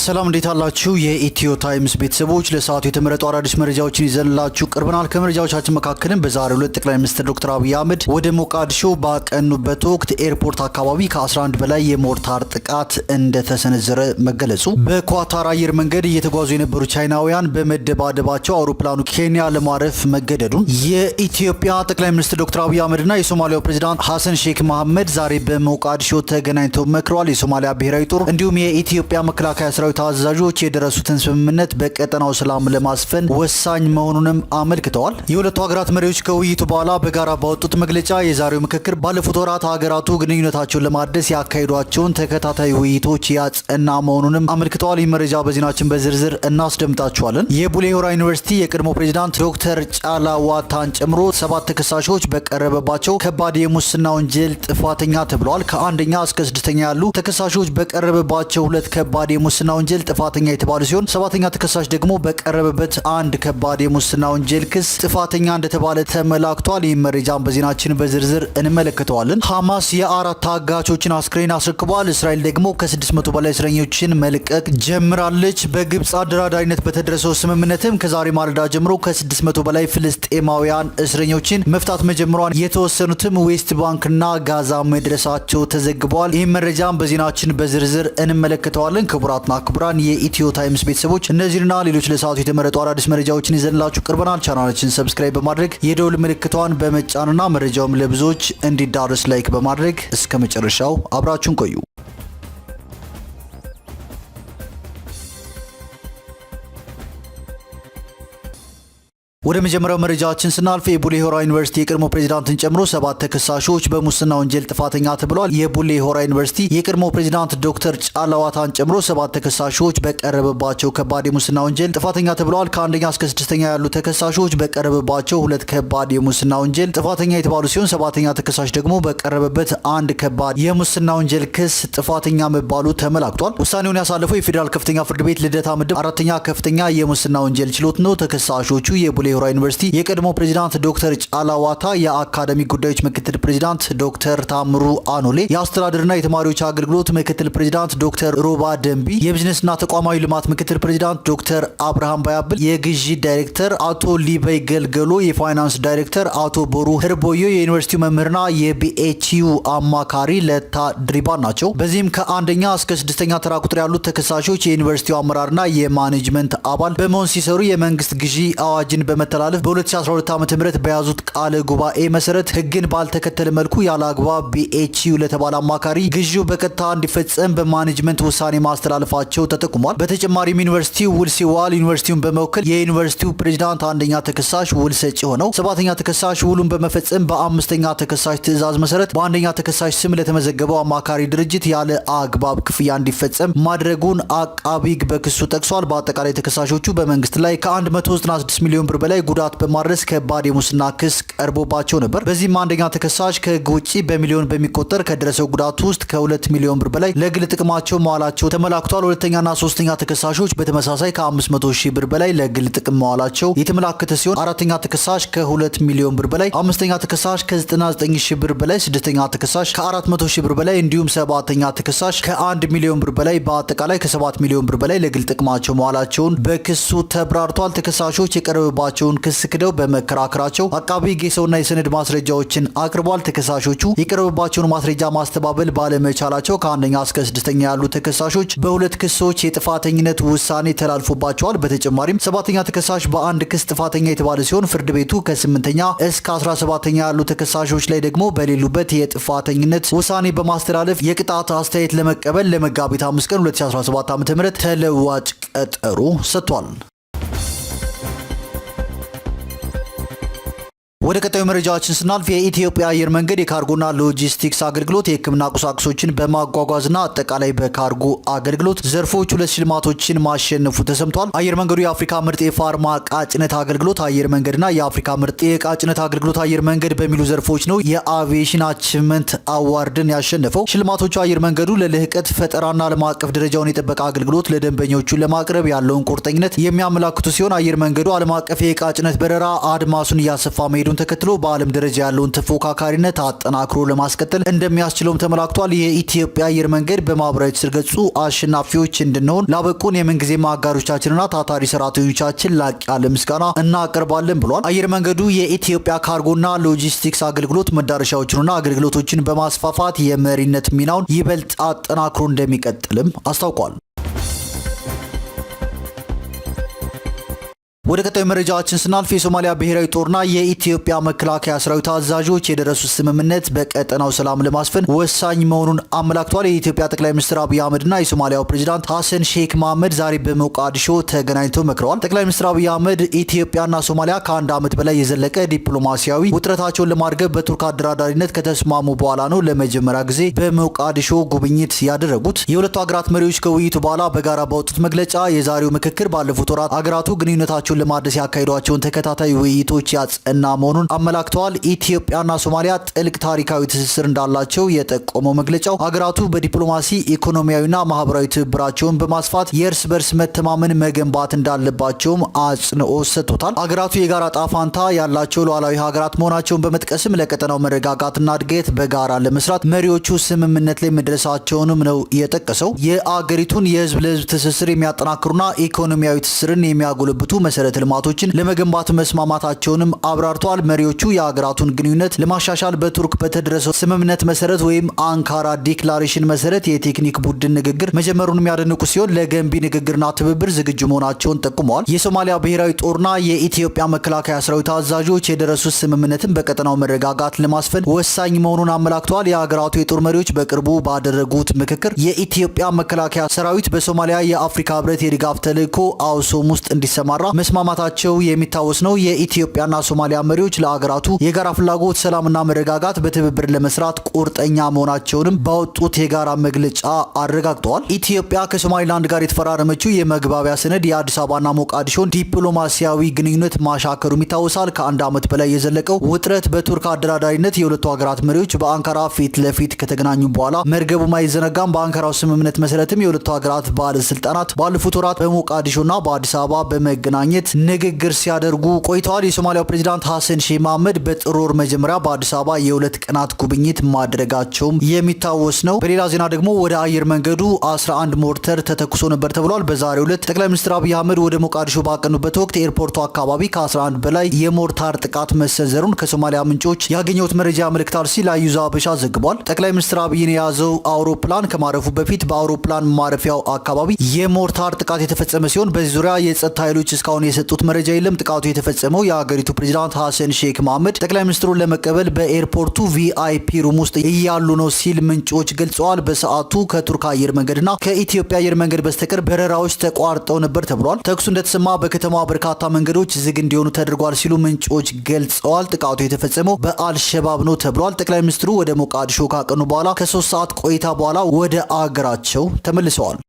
ሰላም እንዴት አላችሁ? የኢትዮ ታይምስ ቤተሰቦች ለሰዓቱ የተመረጡ አዳዲስ መረጃዎችን ይዘንላችሁ ቀርበናል። ከመረጃዎቻችን መካከልም በዛሬው ዕለት ጠቅላይ ሚኒስትር ዶክተር አብይ አህመድ ወደ ሞቃዲሾ ባቀኑበት ወቅት ኤርፖርት አካባቢ ከ11 በላይ የሞርታር ጥቃት እንደተሰነዘረ መገለጹ፣ በኳታር አየር መንገድ እየተጓዙ የነበሩ ቻይናውያን በመደባደባቸው አውሮፕላኑ ኬንያ ለማረፍ መገደዱን፣ የኢትዮጵያ ጠቅላይ ሚኒስትር ዶክተር አብይ አህመድና የሶማሊያው ፕሬዝዳንት ሐሰን ሼክ መሐመድ ዛሬ በሞቃዲሾ ተገናኝተው መክረዋል። የሶማሊያ ብሔራዊ ጦር እንዲሁም የኢትዮጵያ መከላከያ ሰራዊት አዛዦች የደረሱትን ስምምነት በቀጠናው ሰላም ለማስፈን ወሳኝ መሆኑንም አመልክተዋል። የሁለቱ ሀገራት መሪዎች ከውይይቱ በኋላ በጋራ ባወጡት መግለጫ የዛሬው ምክክር ባለፉት ወራት ሀገራቱ ግንኙነታቸውን ለማደስ ያካሄዷቸውን ተከታታይ ውይይቶች ያጸና መሆኑንም አመልክተዋል። ይህ መረጃ በዜናችን በዝርዝር እናስደምጣችኋለን። የቡሌ ሆራ ዩኒቨርሲቲ የቀድሞ ፕሬዝዳንት ዶክተር ጫላ ዋታን ጨምሮ 7 ተከሳሾች በቀረበባቸው ከባድ የሙስና ወንጀል ጥፋተኛ ተብለዋል። ከአንደኛ እስከ 6ኛ ያሉ ተከሳሾች በቀረበባቸው 2 ከባድ የሙስና ወንጀል ጥፋተኛ የተባሉ ሲሆን 7ኛ ተከሳሽ ደግሞ በቀረበበት አንድ ከባድ የሙስና ወንጀል ክስ ጥፋተኛ እንደተባለ ተመላክቷል። ይህ መረጃም በዜናችን በዝርዝር እንመለከተዋለን። ሐማስ የ4 ታጋቾችን አስክሬን አስረክቧል። እስራኤል ደግሞ ከ600 በላይ እስረኞችን መልቀቅ ጀምራለች። በግብጽ አደራዳሪነት በተደረሰው ስምምነትም ከዛሬ ማለዳ ጀምሮ ከ600 በላይ ፍልስጤማውያን እስረኞችን መፍታት መጀመሯን፣ የተወሰኑትም ዌስት ባንክና ጋዛ መድረሳቸው ተዘግበዋል። ይህ መረጃም በዜናችን በዝርዝር እንመለከተዋለን። ክቡራትና ክቡራን የኢትዮ ታይምስ ቤተሰቦች እነዚህና ሌሎች ለሰዓቱ የተመረጡ አዳዲስ መረጃዎችን ይዘንላችሁ ቀርበናል። ቻናላችንን ሰብስክራይብ በማድረግ የደውል ምልክቷን በመጫንና መረጃውም ለብዙዎች እንዲዳረስ ላይክ በማድረግ እስከ መጨረሻው አብራችሁን ቆዩ። ወደ መጀመሪያው መረጃችን ስናልፍ የቡሌ ሆራ ዩኒቨርሲቲ የቀድሞ ፕሬዝዳንትን ጨምሮ 7 ተከሳሾች በሙስና ወንጀል ጥፋተኛ ተብለዋል። የቡሌ ሆራ ዩኒቨርሲቲ የቀድሞ ፕሬዝዳንት ዶክተር ጫላ ዋታን ጨምሮ 7 ተከሳሾች በቀረበባቸው ከባድ የሙስና ወንጀል ጥፋተኛ ተብለዋል። ከአንደኛ እስከ 6ኛ ያሉ ተከሳሾች በቀረበባቸው 2 ከባድ የሙስና ወንጀል ጥፋተኛ የተባሉ ሲሆን 7ኛ ተከሳሽ ደግሞ በቀረበበት አንድ ከባድ የሙስና ወንጀል ክስ ጥፋተኛ መባሉ ተመላክቷል። ውሳኔውን ያሳለፈው የፌዴራል ከፍተኛ ፍርድ ቤት ልደታ ምድብ 4ኛ ከፍተኛ የሙስና ወንጀል ችሎት ነው። ተከሳሾቹ የቡሌ ሆራ ዩኒቨርሲቲ የቀድሞ ፕሬዝዳንት ዶክተር ጫላ ዋታ፣ የአካዳሚክ ጉዳዮች ምክትል ፕሬዝዳንት ዶክተር ታምሩ አኖሌ፣ የአስተዳደርና የተማሪዎች አገልግሎት ምክትል ፕሬዝዳንት ዶክተር ሮባ ደንቢ፣ የቢዝነስና ተቋማዊ ልማት ምክትል ፕሬዝዳንት ዶክተር አብርሃም ባያብል፣ የግዢ ዳይሬክተር አቶ ሊበይ ገልገሎ፣ የፋይናንስ ዳይሬክተር አቶ ቦሩ ህርቦዮ፣ የዩኒቨርሲቲው መምህርና የቢኤችዩ አማካሪ ለታ ድሪባን ናቸው። በዚህም ከአንደኛ እስከ 6ኛ ተራ ቁጥር ያሉት ተከሳሾች የዩኒቨርሲቲው አመራርና የማኔጅመንት አባል በመሆን ሲሰሩ የመንግስት ግዢ አዋጅን በመተላለፍ በ2012 ዓ.ም በያዙት ቃለ ጉባኤ መሰረት ህግን ባልተከተለ መልኩ ያለ አግባብ ቢኤችዩ ለተባለ አማካሪ ግዢው በቀጥታ እንዲፈጸም በማኔጅመንት ውሳኔ ማስተላለፋቸው ተጠቁሟል። በተጨማሪም ዩኒቨርሲቲው ውል ሲዋል ዩኒቨርሲቲውን በመወከል የዩኒቨርሲቲው ፕሬዝዳንት አንደኛ ተከሳሽ ውል ሰጪ ሆነው 7ኛ ተከሳሽ ውሉን በመፈጸም በ5ኛ ተከሳሽ ትዕዛዝ መሰረት በአንደኛ ተከሳሽ ስም ለተመዘገበው አማካሪ ድርጅት ያለ አግባብ ክፍያ እንዲፈጸም ማድረጉን አቃቢ ህግ በክሱ ጠቅሷል። በአጠቃላይ ተከሳሾቹ በመንግስት ላይ ከ196 ሚሊዮን ብር በላይ ጉዳት በማድረስ ከባድ የሙስና ክስ ቀርቦባቸው ነበር። በዚህም አንደኛ ተከሳሽ ከህግ ውጪ በሚሊዮን በሚቆጠር ከደረሰው ጉዳት ውስጥ ከ2 ሚሊዮን ብር በላይ ለግል ጥቅማቸው መዋላቸው ተመላክቷል። ሁለተኛና 3ኛ ተከሳሾች በተመሳሳይ ከ500 ሺህ ብር በላይ ለግል ጥቅም መዋላቸው የተመላከተ ሲሆን 4ኛ ተከሳሽ ከ2 ሚሊዮን ብር በላይ፣ 5ኛ ተከሳሽ ከ99 ሺህ ብር በላይ፣ 6ኛ ተከሳሽ ከ400 ሺህ ብር በላይ እንዲሁም 7ኛ ተከሳሽ ከ1 ሚሊዮን ብር በላይ በአጠቃላይ ከ7 ሚሊዮን ብር በላይ ለግል ጥቅማቸው መዋላቸውን በክሱ ተብራርቷል። ተከሳሾች የቀረበባቸውን ክስ ክደው በመከራከራቸው አቃቢ ህግ የሰውና የሰነድ ማስረጃዎችን አቅርቧል። ተከሳሾቹ የቀረበባቸውን ማስረጃ ማስተባበል ባለመቻላቸው ከአንደኛ እስከ 6ኛ ያሉ ተከሳሾች በ2 ክሶች የጥፋተኝነት ውሳኔ ተላልፎባቸዋል። በተጨማሪም 7ኛ ተከሳሽ በአንድ ክስ ጥፋተኛ የተባለ ሲሆን ፍርድ ቤቱ ከ8ኛ እስከ 17ኛ ያሉ ተከሳሾች ላይ ደግሞ በሌሉበት የጥፋተኝነት ውሳኔ በማስተላለፍ የቅጣት አስተያየት ለመቀበል ለመጋቢት 5 ቀን 2017 ዓ.ም ተለዋጭ ቀጠሮ ሰጥቷል። ወደ ቀጣዩ መረጃችን ስናልፍ የኢትዮጵያ አየር መንገድ የካርጎና ሎጂስቲክስ አገልግሎት የህክምና ቁሳቁሶችን በማጓጓዝና አጠቃላይ በካርጎ አገልግሎት ዘርፎች 2 ሽልማቶችን ማሸነፉ ተሰምቷል። አየር መንገዱ የአፍሪካ ምርጥ የፋርማ ዕቃ ጭነት አገልግሎት አየር መንገድና የአፍሪካ ምርጥ የዕቃ ጭነት አገልግሎት አየር መንገድ በሚሉ ዘርፎች ነው የአቪዬሽን አቺቭመንት አዋርድን ያሸነፈው። ሽልማቶቹ አየር መንገዱ ለልህቀት ፈጠራና ዓለም አቀፍ ደረጃውን የጠበቀ አገልግሎት ለደንበኞቹ ለማቅረብ ያለውን ቁርጠኝነት የሚያመላክቱ ሲሆን አየር መንገዱ ዓለም አቀፍ የዕቃ ጭነት በረራ አድማሱን እያሰፋ መሄዱ ማድረጋቸውን ተከትሎ በዓለም ደረጃ ያለውን ተፎካካሪነት አጠናክሮ ለማስቀጠል እንደሚያስችለውም ተመላክቷል። የኢትዮጵያ አየር መንገድ በማህበራዊ ትስስር ገጹ አሸናፊዎች እንድንሆን ላበቁን የምንጊዜ አጋሮቻችንና ታታሪ ሰራተኞቻችን ላቅ ያለ ምስጋና እናቀርባለን ብሏል። አየር መንገዱ የኢትዮጵያ ካርጎና ሎጂስቲክስ አገልግሎት መዳረሻዎችንና አገልግሎቶችን በማስፋፋት የመሪነት ሚናውን ይበልጥ አጠናክሮ እንደሚቀጥልም አስታውቋል። ወደ ቀጣዩ መረጃችን ስናልፍ የሶማሊያ ብሔራዊ ጦርና የኢትዮጵያ መከላከያ ሰራዊት አዛዦች የደረሱት ስምምነት በቀጠናው ሰላም ለማስፈን ወሳኝ መሆኑን አመላክቷል። የኢትዮጵያ ጠቅላይ ሚኒስትር አብይ አህመድና የሶማሊያው ፕሬዝዳንት ሐሰን ሼክ መሐመድ ዛሬ በሞቃዲሾ ተገናኝተው መክረዋል። ጠቅላይ ሚኒስትር አብይ አህመድ ኢትዮጵያና ሶማሊያ ከአንድ ዓመት በላይ የዘለቀ ዲፕሎማሲያዊ ውጥረታቸውን ለማርገብ በቱርክ አደራዳሪነት ከተስማሙ በኋላ ነው ለመጀመሪያ ጊዜ በሞቃዲሾ ጉብኝት ያደረጉት። የሁለቱ ሀገራት መሪዎች ከውይይቱ በኋላ በጋራ ባወጡት መግለጫ የዛሬው ምክክር ባለፉት ወራት ሀገራቱ ግንኙነታቸው ለማድረስ ያካሄዷቸውን ተከታታይ ውይይቶች ያጸና መሆኑን አመላክተዋል። ኢትዮጵያና ሶማሊያ ጥልቅ ታሪካዊ ትስስር እንዳላቸው የጠቆመው መግለጫው ሀገራቱ በዲፕሎማሲ ኢኮኖሚያዊና ማህበራዊ ትብብራቸውን በማስፋት የእርስ በርስ መተማመን መገንባት እንዳለባቸውም አጽንኦት ሰጥቶታል። ሀገራቱ የጋራ ጣፋንታ ያላቸው ሉዓላዊ ሀገራት መሆናቸውን በመጥቀስም ለቀጠናው መረጋጋትና እድገት በጋራ ለመስራት መሪዎቹ ስምምነት ላይ መድረሳቸውንም ነው የጠቀሰው። የአገሪቱን የህዝብ ለህዝብ ትስስር የሚያጠናክሩና ኢኮኖሚያዊ ትስስርን የሚያጎለብቱ መሰረተ ልማቶችን ለመገንባት መስማማታቸውንም አብራርተዋል። መሪዎቹ የሀገራቱን ግንኙነት ለማሻሻል በቱርክ በተደረሰው ስምምነት መሰረት ወይም አንካራ ዲክላሬሽን መሰረት የቴክኒክ ቡድን ንግግር መጀመሩን የሚያደንቁ ሲሆን ለገንቢ ንግግርና ትብብር ዝግጁ መሆናቸውን ጠቁመዋል። የሶማሊያ ብሔራዊ ጦርና የኢትዮጵያ መከላከያ ሰራዊት አዛዦች የደረሱት ስምምነትን በቀጠናው መረጋጋት ለማስፈን ወሳኝ መሆኑን አመላክተዋል። የሀገራቱ የጦር መሪዎች በቅርቡ ባደረጉት ምክክር የኢትዮጵያ መከላከያ ሰራዊት በሶማሊያ የአፍሪካ ህብረት የድጋፍ ተልዕኮ አውሶም ውስጥ እንዲሰማራ መስማማታቸው የሚታወስ ነው። የኢትዮጵያና ሶማሊያ መሪዎች ለሀገራቱ የጋራ ፍላጎት ሰላምና መረጋጋት በትብብር ለመስራት ቁርጠኛ መሆናቸውንም ባወጡት የጋራ መግለጫ አረጋግጠዋል። ኢትዮጵያ ከሶማሊላንድ ጋር የተፈራረመችው የመግባቢያ ሰነድ የአዲስ አበባና ሞቃዲሾን ዲፕሎማሲያዊ ግንኙነት ማሻከሩም ይታወሳል። ከአንድ ዓመት በላይ የዘለቀው ውጥረት በቱርክ አደራዳሪነት የሁለቱ ሀገራት መሪዎች በአንካራ ፊት ለፊት ከተገናኙ በኋላ መርገቡም አይዘነጋም። በአንካራው ስምምነት መሰረትም የሁለቱ ሀገራት ባለስልጣናት ባለፉት ወራት በሞቃዲሾና በአዲስ አበባ በመገናኘት ንግግር ሲያደርጉ ቆይተዋል። የሶማሊያው ፕሬዝዳንት ሐሰን ሼክ መሐመድ በጥር ወር መጀመሪያ በአዲስ አበባ የሁለት ቀናት ጉብኝት ማድረጋቸውም የሚታወስ ነው። በሌላ ዜና ደግሞ ወደ አየር መንገዱ 11 ሞርተር ተተኩሶ ነበር ተብሏል። በዛሬው ዕለት ጠቅላይ ሚኒስትር አብይ አህመድ ወደ ሞቃዲሾ ባቀኑበት ወቅት ኤርፖርቱ አካባቢ ከ11 በላይ የሞርታር ጥቃት መሰንዘሩን ከሶማሊያ ምንጮች ያገኘሁት መረጃ ያመለክታል ሲል አዩዛ አበሻ ዘግቧል። ጠቅላይ ሚኒስትር አብይን የያዘው አውሮፕላን ከማረፉ በፊት በአውሮፕላን ማረፊያው አካባቢ የሞርታር ጥቃት የተፈጸመ ሲሆን በዚህ ዙሪያ የጸጥታ ኃይሎች እስካሁን የሰጡት መረጃ የለም። ጥቃቱ የተፈጸመው የሀገሪቱ ፕሬዝዳንት ሐሰን ሼክ መሐመድ ጠቅላይ ሚኒስትሩን ለመቀበል በኤርፖርቱ ቪአይፒ ሩም ውስጥ እያሉ ነው ሲል ምንጮች ገልጸዋል። በሰዓቱ ከቱርክ አየር መንገድና ከኢትዮጵያ አየር መንገድ በስተቀር በረራዎች ተቋርጠው ነበር ተብሏል። ተኩሱ እንደተሰማ በከተማዋ በርካታ መንገዶች ዝግ እንዲሆኑ ተደርጓል ሲሉ ምንጮች ገልጸዋል። ጥቃቱ የተፈጸመው በአልሸባብ ነው ተብሏል። ጠቅላይ ሚኒስትሩ ወደ ሞቃዲሾ ካቀኑ በኋላ ከ3 ሰዓት ቆይታ በኋላ ወደ አገራቸው ተመልሰዋል።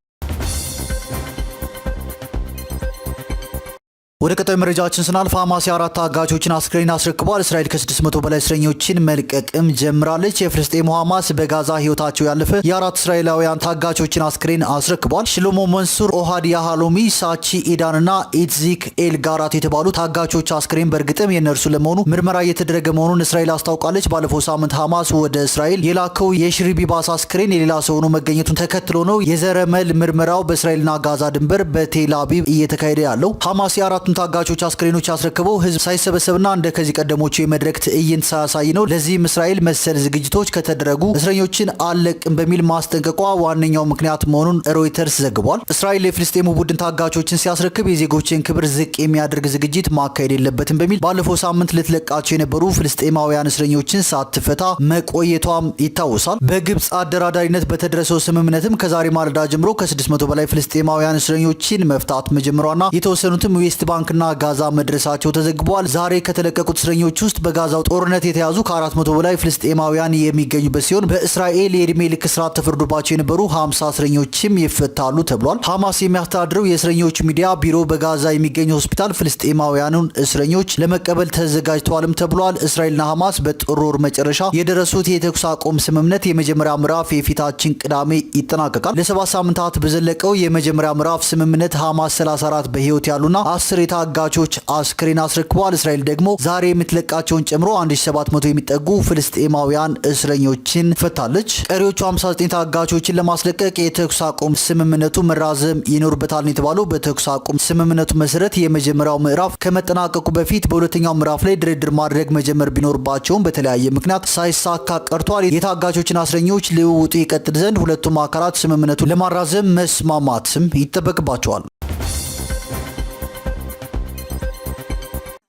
ወደ ቀጣዩ መረጃችን ስናልፍ ሐማስ የአራት ታጋቾችን አስክሬን አስረክቧል። እስራኤል ከ600 በላይ እስረኞችን መልቀቅም ጀምራለች። የፍልስጤሙ ሐማስ በጋዛ ህይወታቸው ያለፈ የአራት እስራኤላውያን ታጋቾችን አስክሬን አስረክቧል። ሽሎሞ መንሱር፣ ኦሃድ ያሃሎሚ፣ ሳቺ ኢዳንና ኢትዚክ ኤልጋራት የተባሉ ታጋቾች አስክሬን በእርግጥም የእነርሱ ለመሆኑ ምርመራ እየተደረገ መሆኑን እስራኤል አስታውቃለች። ባለፈው ሳምንት ሐማስ ወደ እስራኤል የላከው የሽሪ ቢባስ አስክሬን የሌላ ሰው ሆኖ መገኘቱን ተከትሎ ነው የዘረመል ምርመራው በእስራኤልና ጋዛ ድንበር በቴል አቪቭ እየተካሄደ ያለው። ሐማስ የአራቱን ታጋቾች አስክሬኖች ያስረክበው ህዝብ ሳይሰበሰብና እንደ ከዚህ ቀደሞቹ የመድረክ ትዕይንት ሳያሳይ ነው። ለዚህም እስራኤል መሰል ዝግጅቶች ከተደረጉ እስረኞችን አለቅም በሚል ማስጠንቀቋ ዋነኛው ምክንያት መሆኑን ሮይተርስ ዘግቧል። እስራኤል የፍልስጤሙ ቡድን ታጋቾችን ሲያስረክብ የዜጎችን ክብር ዝቅ የሚያደርግ ዝግጅት ማካሄድ የለበትም በሚል ባለፈው ሳምንት ልትለቃቸው የነበሩ ፍልስጤማውያን እስረኞችን ሳትፈታ መቆየቷም ይታወሳል። በግብጽ አደራዳሪነት በተደረሰው ስምምነትም ከዛሬ ማለዳ ጀምሮ ከ600 በላይ ፍልስጤማውያን እስረኞችን መፍታት መጀመሯና የተወሰኑትም ዌስት ባንክና ጋዛ መድረሳቸው ተዘግቧል። ዛሬ ከተለቀቁት እስረኞች ውስጥ በጋዛው ጦርነት የተያዙ ከ400 በላይ ፍልስጤማውያን የሚገኙበት ሲሆን በእስራኤል የዕድሜ ልክ እስራት ተፈርዶባቸው የነበሩ 50 እስረኞችም ይፈታሉ ተብሏል። ሐማስ የሚያስተዳድረው የእስረኞች ሚዲያ ቢሮ በጋዛ የሚገኙ ሆስፒታል ፍልስጤማውያኑን እስረኞች ለመቀበል ተዘጋጅተዋልም ተብሏል። እስራኤልና ሐማስ በጥር ወር መጨረሻ የደረሱት የተኩስ አቁም ስምምነት የመጀመሪያ ምዕራፍ የፊታችን ቅዳሜ ይጠናቀቃል። ለ7 ሳምንታት በዘለቀው የመጀመሪያ ምዕራፍ ስምምነት ሐማስ 34 በህይወት ያሉና 10 የታጋቾች አስክሬን አስረክቧል። እስራኤል ደግሞ ዛሬ የምትለቃቸውን ጨምሮ 1700 የሚጠጉ ፍልስጤማውያን እስረኞችን ፈታለች። ቀሪዎቹ 59 ታጋቾችን ለማስለቀቅ የተኩስ አቁም ስምምነቱ መራዘም ይኖርበታል የተባለው በተኩስ አቁም ስምምነቱ መሰረት የመጀመሪያው ምዕራፍ ከመጠናቀቁ በፊት በሁለተኛው ምዕራፍ ላይ ድርድር ማድረግ መጀመር ቢኖርባቸውም በተለያየ ምክንያት ሳይሳካ ቀርቷል። የታጋቾችን እስረኞች ልውውጡ ይቀጥል ዘንድ ሁለቱም አካላት ስምምነቱን ለማራዘም መስማማትም ይጠበቅባቸዋል።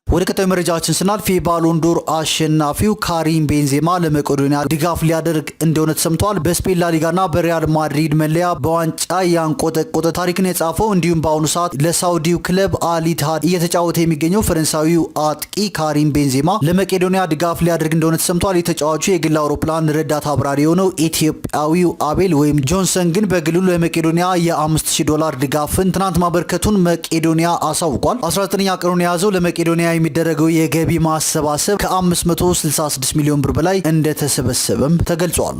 ወደ ቀጣዩ መረጃችን ስናልፍ የባሎን ዶር አሸናፊው ካሪም ቤንዜማ ለመቄዶኒያ ድጋፍ ሊያደርግ እንደሆነ ተሰምቷል። በስፔን ላሊጋና በሪያል ማድሪድ መለያ በዋንጫ ያንቆጠቆጠ ታሪክን የጻፈው እንዲሁም በአሁኑ ሰዓት ለሳውዲው ክለብ አል ኢትሃድ እየተጫወተ የሚገኘው ፈረንሳዊው አጥቂ ካሪም ቤንዜማ ለመቄዶኒያ ድጋፍ ሊያደርግ እንደሆነ ተሰምቷል። የተጫዋቹ የግል አውሮፕላን ረዳት አብራሪ የሆነው ኢትዮጵያዊው አቤል ወይም ጆንሰን ግን በግሉ ለመቄዶኒያ የ$5000 ድጋፍን ትናንት ማበርከቱን መቄዶኒያ አሳውቋል። 19ኛ ቀኑን የያዘው ለመቄዶኒያ የሚደረገው የገቢ ማሰባሰብ ከ566 ሚሊዮን ብር በላይ እንደተሰበሰበም ተገልጿል።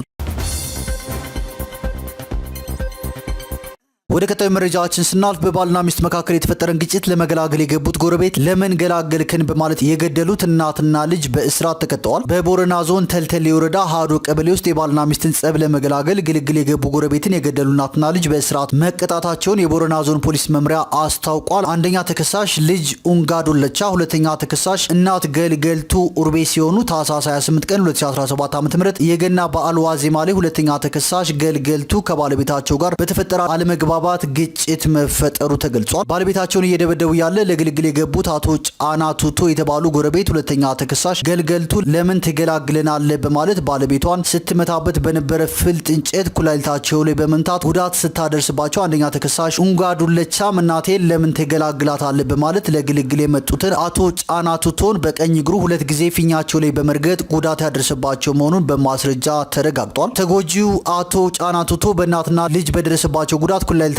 ወደ ቀጣዩ መረጃችን ስናልፍ በባልና ሚስት መካከል የተፈጠረን ግጭት ለመገላገል የገቡት ጎረቤት ለምን ገላገልከን በማለት የገደሉት እናትና ልጅ በእስራት ተቀጥተዋል። በቦረና ዞን ተልተሌ ወረዳ ሃዶ ቀበሌ ውስጥ የባልና ሚስትን ጸብ ለመገላገል ግልግል የገቡ ጎረቤትን የገደሉ እናትና ልጅ በእስራት መቀጣታቸውን የቦረና ዞን ፖሊስ መምሪያ አስታውቋል። አንደኛ ተከሳሽ ልጅ ኡንጋዶለቻ፣ ሁለተኛ ተከሳሽ እናት ገልገልቱ ኡርቤ ሲሆኑ ታህሳስ 28 ቀን 2017 ዓ.ም የገና በዓል ዋዜማ ላይ ሁለተኛ ተከሳሽ ገልገልቱ ከባለቤታቸው ጋር በተፈጠረ አለመግባባት ግጭት መፈጠሩ ተገልጿል። ባለቤታቸውን እየደበደቡ ያለ ለግልግል የገቡት አቶ ጫና ቱቶ የተባሉ ጎረቤት ሁለተኛ ተከሳሽ ገልገልቱ ለምን ትገላግለናለህ በማለት ባለቤቷን ስትመታበት በነበረ ፍልጥ እንጨት ኩላሊታቸው ላይ በመምታት ጉዳት ስታደርስባቸው አንደኛ ተከሳሽ ኡንጋዱለቻ እናቴን ለምን ትገላግላታለህ በማለት ለግልግል የመጡትን አቶ ጫና ቱቶን በቀኝ እግሩ ሁለት ጊዜ ፊኛቸው ላይ በመርገጥ ጉዳት ያደረሰባቸው መሆኑን በማስረጃ ተረጋግጧል። ተጎጂው አቶ ጫና ቱቶ በእናትና ልጅ በደረሰባቸው ጉዳት ኩላሊታቸውና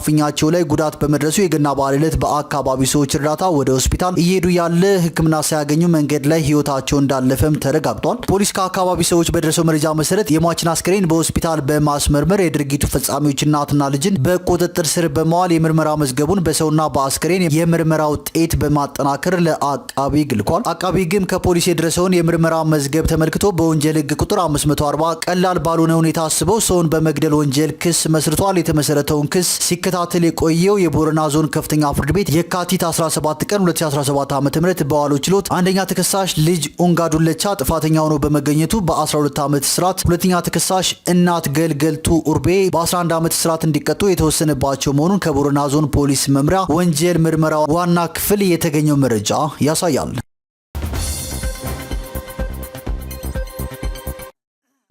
ፊኛቸው ላይ ጉዳት በመድረሱ የገና በዓል ዕለት በአካባቢው ሰዎች እርዳታ ወደ ሆስፒታል እየሄዱ ያለ ሕክምና ሳያገኙ መንገድ ላይ ህይወታቸው እንዳለፈም ተረጋግጧል። ፖሊስ ከአካባቢ ሰዎች በደረሰው መረጃ መሰረት የሟችን አስክሬን በሆስፒታል በማስመርመር የድርጊቱ ፈጻሚዎች እናትና ልጅን በቁጥጥር ስር በመዋል የምርመራ መዝገቡን በሰውና በአስክሬን የምርመራ ውጤት በማጠናከር ለአቃቢ ግልኳል። አቃቢ ግን ከፖሊስ የደረሰውን የምርመራ መዝገብ ተመልክቶ በወንጀል ህግ ቁጥር 540 ቀላል ባልሆነ ሁኔታ አስበው ሰውን በመግደል ወንጀል ክስ መስርቷል። የተመሰረተውን ክስ ሲከታተል የቆየው የቦረና ዞን ከፍተኛ ፍርድ ቤት የካቲት 17 ቀን 2017 ዓ.ም በዋለው ችሎት አንደኛ ተከሳሽ ልጅ ኡንጋዱለቻ ጥፋተኛ ሆኖ በመገኘቱ በ12 ዓመት እስራት፣ ሁለተኛ ተከሳሽ እናት ገልገልቱ ኡርቤ በ11 ዓመት እስራት እንዲቀጡ የተወሰነባቸው መሆኑን ከቦረና ዞን ፖሊስ መምሪያ ወንጀል ምርመራ ዋና ክፍል የተገኘው መረጃ ያሳያል።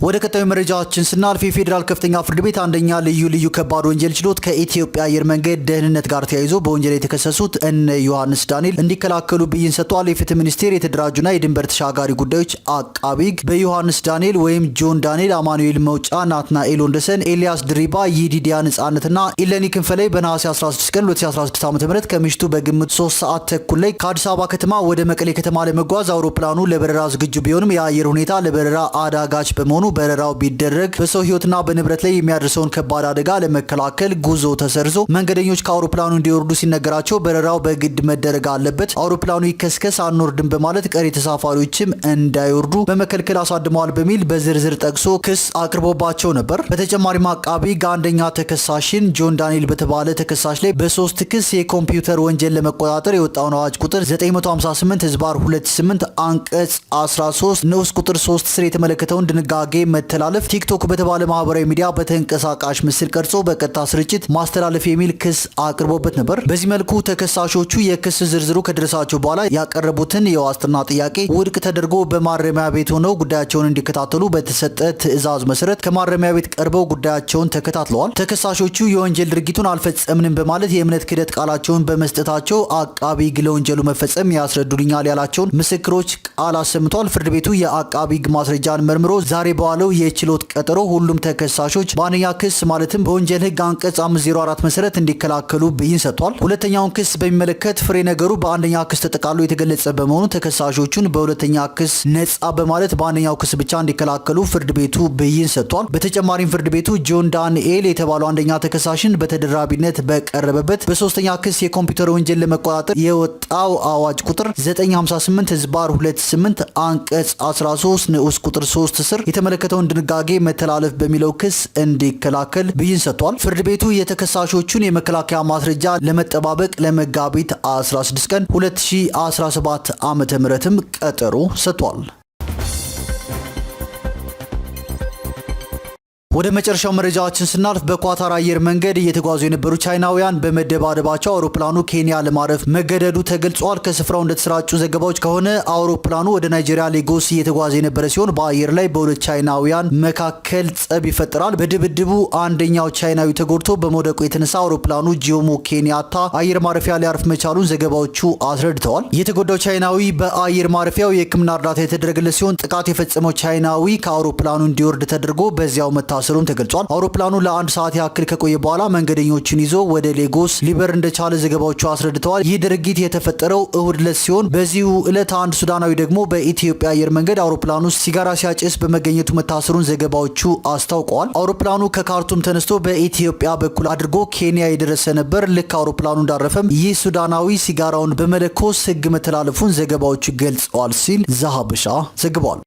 ወደ ቀጣዩ መረጃችን ስናልፍ የፌዴራል ከፍተኛ ፍርድ ቤት አንደኛ ልዩ ከባድ ወንጀል ችሎት ከኢትዮጵያ አየር መንገድ ደህንነት ጋር ተያይዞ በወንጀል የተከሰሱት እነ ዮሐንስ ዳንኤል እንዲከላከሉ ብይን ሰጥቷል። የፍትህ ሚኒስቴር የተደራጁና የድንበር ተሻጋሪ ጉዳዮች አቃቢ ሕግ በዮሐንስ ዳንኤል ወይም ጆን ዳንኤል፣ አማኑኤል መውጫ፣ ናትናኤል ወንደሰን፣ ኤልያስ ድሪባ፣ ይዲዲያ ነጻነትና ኢለኒ ክንፈላይ በነሐሴ 16 ቀን 2016 ዓ.ም ከምሽቱ በግምት 3 ሰዓት ተኩል ላይ ከአዲስ አበባ ከተማ ወደ መቀሌ ከተማ ለመጓዝ አውሮፕላኑ ለበረራ ዝግጁ ቢሆንም የአየር ሁኔታ ለበረራ አዳጋች በመሆኑ በረራው ቢደረግ በሰው ህይወትና በንብረት ላይ የሚያደርሰውን ከባድ አደጋ ለመከላከል ጉዞ ተሰርዞ መንገደኞች ከአውሮፕላኑ እንዲወርዱ ሲነገራቸው በረራው በግድ መደረግ አለበት፣ አውሮፕላኑ ይከስከስ አንወርድም በማለት ቀሪ ተሳፋሪዎችም እንዳይወርዱ በመከልከል አሳድመዋል በሚል በዝርዝር ጠቅሶ ክስ አቅርቦባቸው ነበር። በተጨማሪም አቃቢ ሕግ አንደኛ ተከሳሽን ጆን ዳንኤል በተባለ ተከሳሽ ላይ በሶስት ክስ የኮምፒውተር ወንጀል ለመቆጣጠር የወጣውን አዋጅ ቁጥር 958/28 አንቀጽ 13 ንዑስ ቁጥር 3 ስር የተመለከተውን ድንጋጌ መተላለፍ፣ ቲክቶክ በተባለ ማህበራዊ ሚዲያ በተንቀሳቃሽ ምስል ቀርጾ በቀጥታ ስርጭት ማስተላለፍ የሚል ክስ አቅርቦበት ነበር። በዚህ መልኩ ተከሳሾቹ የክስ ዝርዝሩ ከደረሳቸው በኋላ ያቀረቡትን የዋስትና ጥያቄ ውድቅ ተደርጎ በማረሚያ ቤት ሆነው ጉዳያቸውን እንዲከታተሉ በተሰጠ ትዕዛዝ መሰረት ከማረሚያ ቤት ቀርበው ጉዳያቸውን ተከታትለዋል። ተከሳሾቹ የወንጀል ድርጊቱን አልፈጸምንም በማለት የእምነት ክህደት ቃላቸውን በመስጠታቸው አቃቢ ሕግ ለወንጀሉ መፈጸም ያስረዱልኛል ያላቸውን ምስክሮች ቃል አሰምቷል። ፍርድ ቤቱ የአቃቢ ሕግ ማስረጃን መርምሮ ዛሬ በኋላ በዋለው የችሎት ቀጠሮ ሁሉም ተከሳሾች በአንደኛ ክስ ማለትም በወንጀል ህግ አንቀጽ 504 መሰረት እንዲከላከሉ ብይን ሰጥቷል። ሁለተኛውን ክስ በሚመለከት ፍሬ ነገሩ በአንደኛ ክስ ተጠቃሎ የተገለጸ በመሆኑ ተከሳሾቹን በሁለተኛ ክስ ነጻ በማለት በአንደኛው ክስ ብቻ እንዲከላከሉ ፍርድ ቤቱ ብይን ሰጥቷል። በተጨማሪም ፍርድ ቤቱ ጆን ዳንኤል የተባለው አንደኛ ተከሳሽን በተደራቢነት በቀረበበት በሶስተኛ ክስ የኮምፒውተር ወንጀል ለመቆጣጠር የወጣው አዋጅ ቁጥር 958/28 አንቀጽ 13 ንዑስ ቁጥር 3 ስር የተመለከተውን ድንጋጌ መተላለፍ በሚለው ክስ እንዲከላከል ብይን ሰጥቷል። ፍርድ ቤቱ የተከሳሾቹን የመከላከያ ማስረጃ ለመጠባበቅ ለመጋቢት 16 ቀን 2017 ዓ.ም ቀጠሮ ሰጥቷል። ወደ መጨረሻው መረጃችን ስናልፍ በኳታር አየር መንገድ እየተጓዙ የነበሩ ቻይናውያን በመደባደባቸው አውሮፕላኑ ኬንያ ለማረፍ መገደዱ ተገልጿል። ከስፍራው እንደተሰራጩ ዘገባዎች ከሆነ አውሮፕላኑ ወደ ናይጄሪያ ሌጎስ እየተጓዘ የነበረ ሲሆን በአየር ላይ በሁለት ቻይናውያን መካከል ጸብ ይፈጠራል። በድብድቡ አንደኛው ቻይናዊ ተጎድቶ በመውደቁ የተነሳ አውሮፕላኑ ጆሞ ኬንያታ አየር ማረፊያ ሊያርፍ መቻሉን ዘገባዎቹ አስረድተዋል። የተጎዳው ቻይናዊ በአየር ማረፊያው የሕክምና እርዳታ የተደረገለት ሲሆን ጥቃት የፈጸመው ቻይናዊ ከአውሮፕላኑ እንዲወርድ ተደርጎ በዚያው መታሰሩን ተገልጿል። አውሮፕላኑ ለአንድ ሰዓት ያክል ከቆየ በኋላ መንገደኞችን ይዞ ወደ ሌጎስ ሊበር እንደቻለ ዘገባዎቹ አስረድተዋል። ይህ ድርጊት የተፈጠረው እሁድ ዕለት ሲሆን በዚሁ ዕለት አንድ ሱዳናዊ ደግሞ በኢትዮጵያ አየር መንገድ አውሮፕላኑ ውስጥ ሲጋራ ሲያጨስ በመገኘቱ መታሰሩን ዘገባዎቹ አስታውቀዋል። አውሮፕላኑ ከካርቱም ተነስቶ በኢትዮጵያ በኩል አድርጎ ኬንያ የደረሰ ነበር። ልክ አውሮፕላኑ እንዳረፈም ይህ ሱዳናዊ ሲጋራውን በመለኮስ ሕግ መተላለፉን ዘገባዎቹ ገልጸዋል ሲል ዘሀበሻ ዘግቧል።